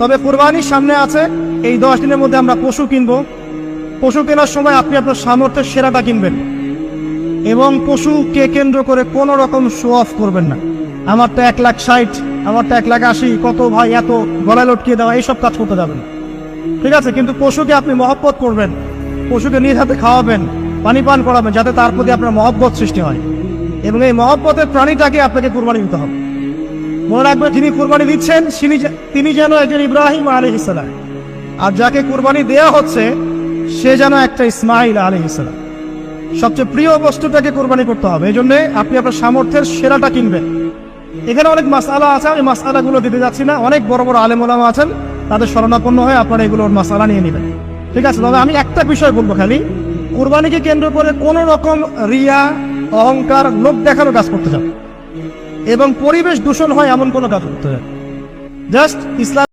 তবে কুরবানির সামনে আছে, এই 10 দিনের মধ্যে আমরা পশু কিনবো। পশু কেনার সময় আপনি আপনার সামর্থ্যের সেরাটা কিনবেন এবং পশুকে কেন্দ্র করে কোনো রকম শো অফ করবেন না। আমারটা 1,60,000, আমারটা 1,80,000, কত ভাই এত গলায় লটকিয়ে দেওয়া, এইসব কাজ করতে যাবেন, ঠিক আছে? কিন্তু পশুকে আপনি মহব্বত করবেন, পশুকে নিজ হাতে খাওয়াবেন, পানি পান করাবেন, যাতে তার প্রতি আপনার মহব্বত সৃষ্টি হয় এবং এই মহব্বতের প্রাণীটাকে আপনাকে কুরবানি দিতে হবে। মনে রাখবেন, যিনি কুরবানি দিচ্ছেন তিনি যেন একজন ইব্রাহিম আলাইহিস সালাম, আর যাকে কুরবানি দেয়া হচ্ছে সে যেন একটা ইসমাইল আলাইহিস সালাম। সবচেয়ে প্রিয় বস্তুটাকে কুরবানি করতে হবে। এই জন্য আপনি আপনার সামর্থ্যের সেরাটা কিনবেন। এখানে অনেক মাসআলা আছে, আমি মাসআলাগুলো দিতে যাচ্ছি না। অনেক বড় বড় আলেম ওলামা আছেন, তাদের শরণাপন্ন হয়ে আপনারা এগুলোর মাসআলা নিয়ে নেবেন, ঠিক আছে? তবে আমি একটা বিষয় বলবো, খালি কুরবানিকে কেন্দ্র করে কোনো রকম রিয়া, অহংকার, লোক দেখানো কাজ করতে যান এবং পরিবেশ দূষণ হয় এমন কোনো কাজ করতে যান। জাস্ট ইসলাম